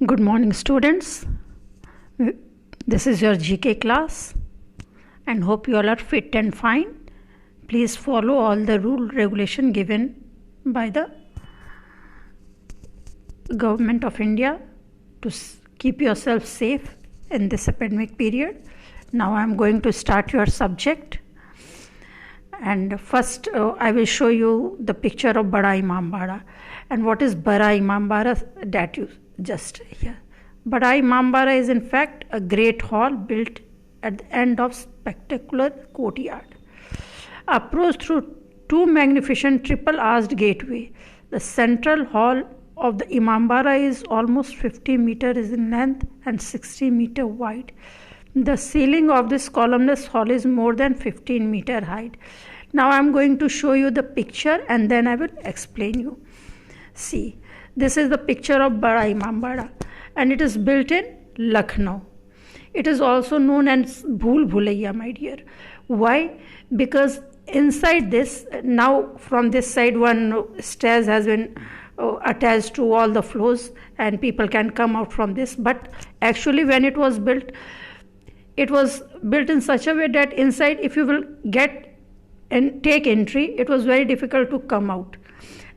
Good morning, students. This is your GK class and hope you all are fit and fine. Please follow all the rule regulation given by the Government of India to keep yourself safe in this pandemic period. Now I am going to start your subject. And first I will show you the picture of Bada Imambara. And what is Bada Imambara? That you just hear. Bada Imambara is in fact a great hall built at the end of spectacular courtyard. Approached through two magnificent triple-arched gateway. The central hall of the Imambara is almost 50 meters in length and 60 meters wide. The ceiling of this columnless hall is more than 15 meters height. Now I am going to show you the picture and then I will explain you. See, this is the picture of Bada Imambara and it is built in Lucknow. It is also known as Bhool Bhulaiya, my dear. Why? Because inside this, now from this side one stairs has been attached to all the floors and people can come out from this. But actually when it was built in such a way that inside if you will get and take entry, it was very difficult to come out.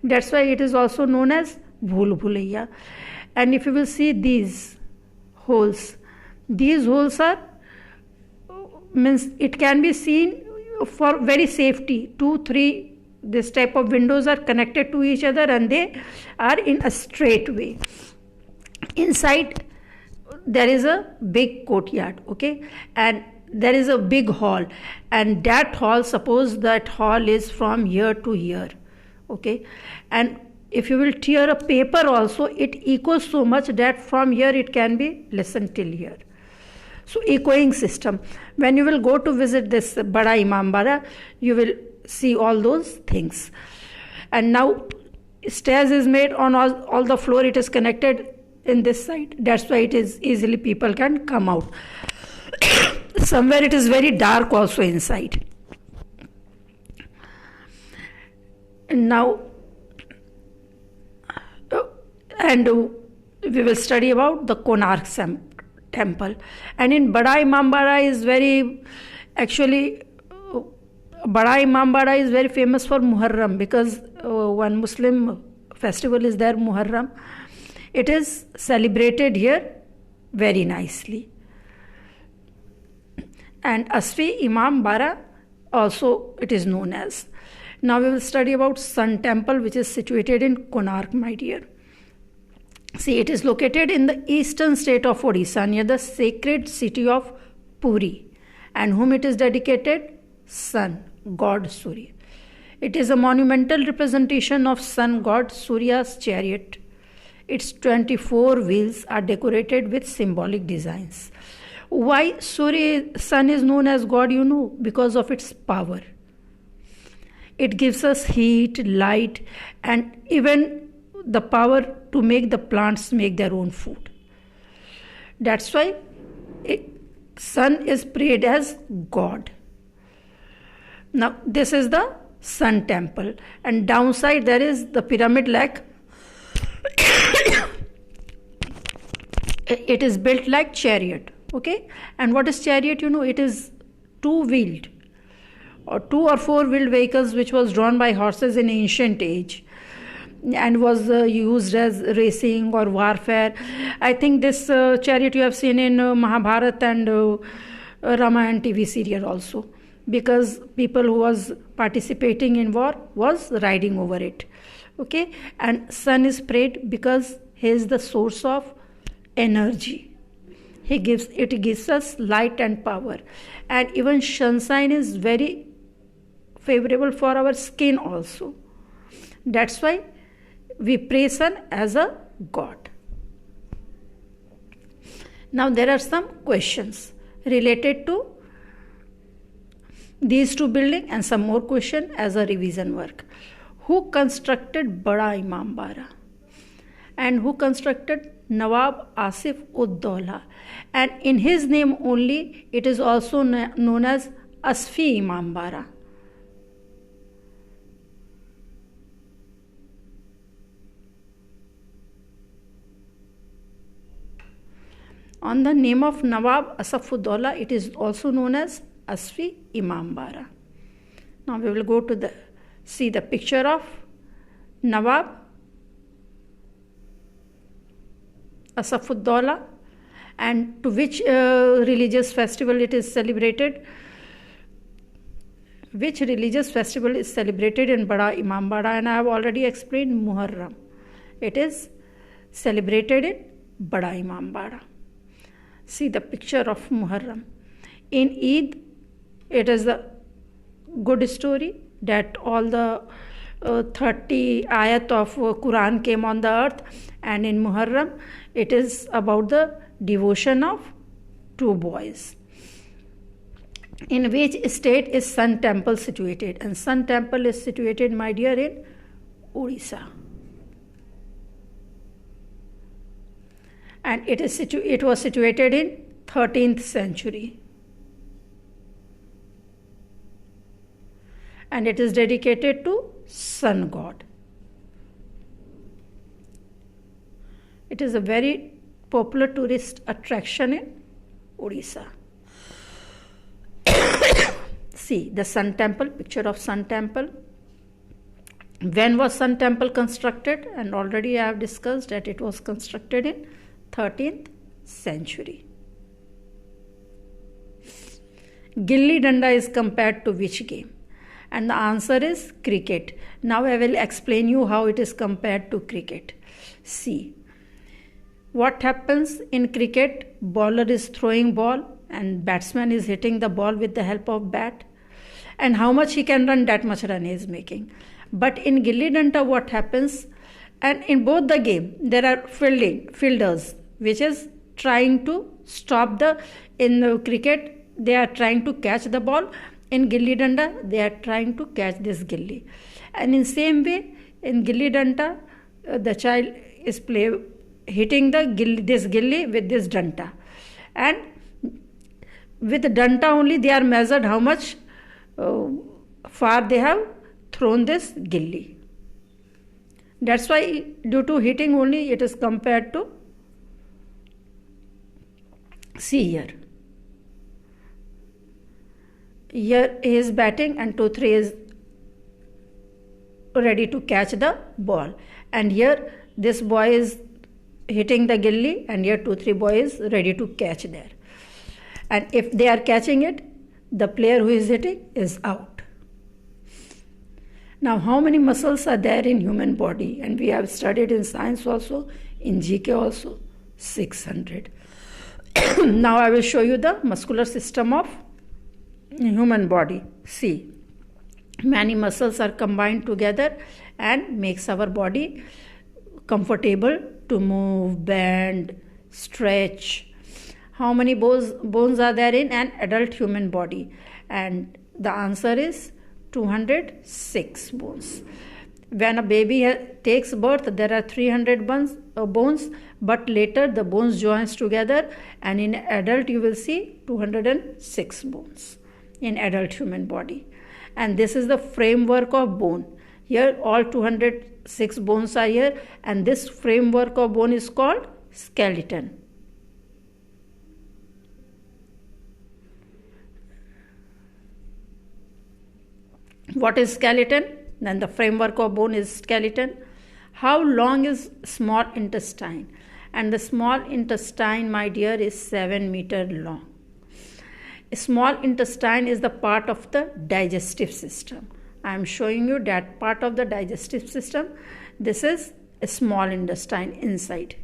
That's why it is also known as Bhool Bhulaiya. And if you will see these holes are means it can be seen for very safety. 2-3 this type of windows are connected to each other and they are in a straight way. Inside there is a big courtyard, okay, and there is a big hall, and that hall, suppose that hall is from here to here, okay, and if you will tear a paper also, it echoes so much that from here it can be listened till here. So echoing system. When you will go to visit this Bada Imambara, you will see all those things. And now stairs is made on all the floor, it is connected in this side. That's why it is easily people can come out. Somewhere it is very dark also inside. Now and we will study about the Konark temple. And in Bada Imambara is very famous for Muharram, because one Muslim festival is there, Muharram. It is celebrated here very nicely. And Asfi Imam Bara also it is known as. Now we will study about Sun Temple, which is situated in Konark, my dear. See, it is located in the eastern state of Odisha near the sacred city of Puri, and whom it is dedicated? Sun god Surya. It is a monumental representation of sun god Surya's chariot. Its 24 wheels are decorated with symbolic designs. Why sun is known as god, you know? Because of its power. It gives us heat, light, and even the power to make the plants make their own food. That's why sun is prayed as god. Now this is the Sun Temple, and downside there is the pyramid like it is built like chariot, okay. And what is chariot? You know, it is two-wheeled or 2 or 4 wheeled vehicles which was drawn by horses in ancient age and was used as racing or warfare. I think this chariot you have seen in Mahabharata and Ramayana TV serial also, because people who was participating in war was riding over it, okay. And sun is prayed because he is the source of energy. It gives us light and power, and even sunshine is very favorable for our skin also. That's why we pray sun as a god. Now there are some questions related to these two buildings and some more question as a revision work. Who constructed Bada Imambara? And who constructed Nawab Asif ud Daula? And in his name only it is also known as Asfi Imambara. On the name of Nawab Asafuddaulah, it is also known as Asfi Imambara. Now we will go to see the picture of Nawab Asafuddaulah and to which religious festival it is celebrated. Which religious festival is celebrated in Bada Imambara? And I have already explained Muharram. It is celebrated in Bada Imambara. See the picture of Muharram. In Eid, it is the good story that all the 30 ayat of Quran came on the earth, and in Muharram, it is about the devotion of two boys. In which state is Sun Temple situated? And Sun Temple is situated, my dear, in Odisha. And it was situated in 13th century. And it is dedicated to sun god. It is a very popular tourist attraction in Odisha. See the Sun Temple, picture of Sun Temple. When was Sun Temple constructed? And already I have discussed that it was constructed in 13th century. Gilli Danda is compared to which game? And the answer is cricket. Now I will explain you how it is compared to cricket. See, what happens in cricket? Bowler is throwing ball and batsman is hitting the ball with the help of bat. And how much he can run, that much run he is making. But in Gilli Danda, what happens? And in both the game, there are fielders, which is trying to stop in the cricket, they are trying to catch the ball. In Gilli Danda, they are trying to catch this gilli. And in same way, in Gilli Danda, the child is hitting this gilli with this danta. And with the danta only, they are measured how much far they have thrown this gilli. That's why due to hitting only, it is compared to, see here. Here he is batting and 2-3 is ready to catch the ball. And here this boy is hitting the gilli and here 2-3 boys ready to catch there. And if they are catching it, the player who is hitting is out. Now how many muscles are there in human body? And we have studied in science also, in GK also, 600. Now I will show you the muscular system of human body. See, many muscles are combined together and makes our body comfortable to move, bend, stretch. How many bones are there in an adult human body? And the answer is 206 bones. When a baby takes birth, there are 300 bones, but later the bones joins together, and in adult you will see 206 bones in adult human body. And this is the framework of bone. Here all 206 bones are here, and this framework of bone is called skeleton. What is skeleton? Then the framework of bone is skeleton. How long is small intestine? And the small intestine, my dear, is 7 meters long. Small intestine is the part of the digestive system. I am showing you that part of the digestive system. This is a small intestine inside.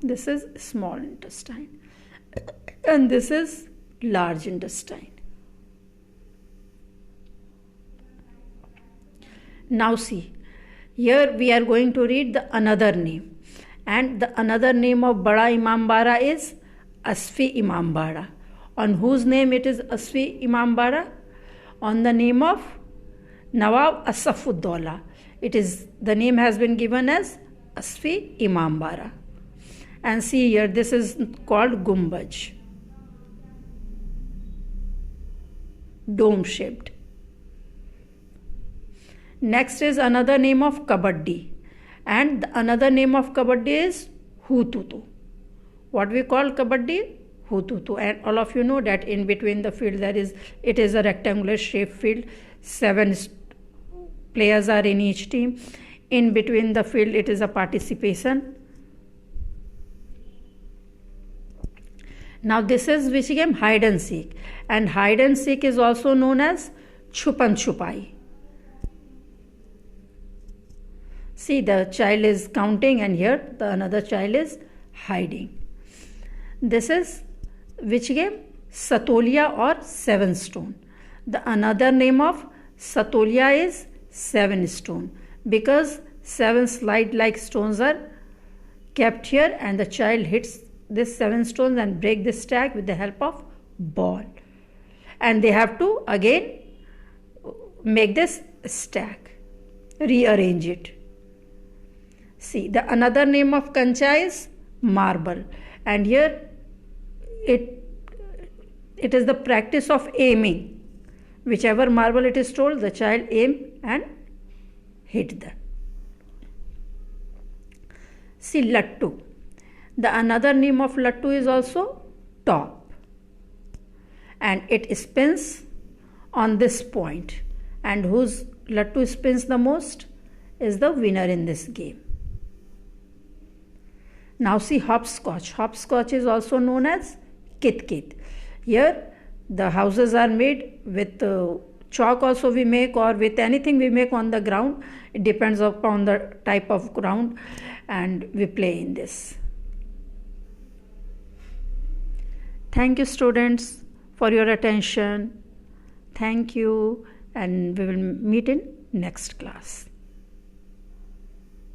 This is small intestine. And this is large intestine. Now see, here we are going to read another name. And the another name of Bada Imambara is Asfi Imambara. On whose name it is Asfi Imambara? On the name of Nawab Asafuddaulah. The name has been given as Asfi Imambara. And see here, this is called Gumbaj. Dome shaped. Next is another name of Kabaddi. And another name of Kabaddi is Hututu. What we call kabaddi? Hututu. And all of you know that in between the field it is a rectangular shaped field. 7 players are in each team. In between the field it is a participation. Now this is which game? Hide and seek. And hide and seek is also known as chupan chupai. See, the child is counting and here the another child is hiding. This is which game? Satolia or 7 stone. The another name of Satolia is 7 stone, because 7 slide like stones are kept here and the child hits this 7 stones and break this stack with the help of ball, and they have to again make this stack, rearrange it. See, the another name of kancha is marble, and here it is the practice of aiming. Whichever marble it is told, the child aim and hit that. See, lattu. The another name of lattu is also top, and it spins on this point, and whose lattu spins the most is the winner in this game. Now see, hopscotch. Hopscotch is also known as kit-kit. Here the houses are made with chalk also we make, or with anything we make on the ground. It depends upon the type of ground, and we play in this. Thank you, students, for your attention. Thank you, and we will meet in next class.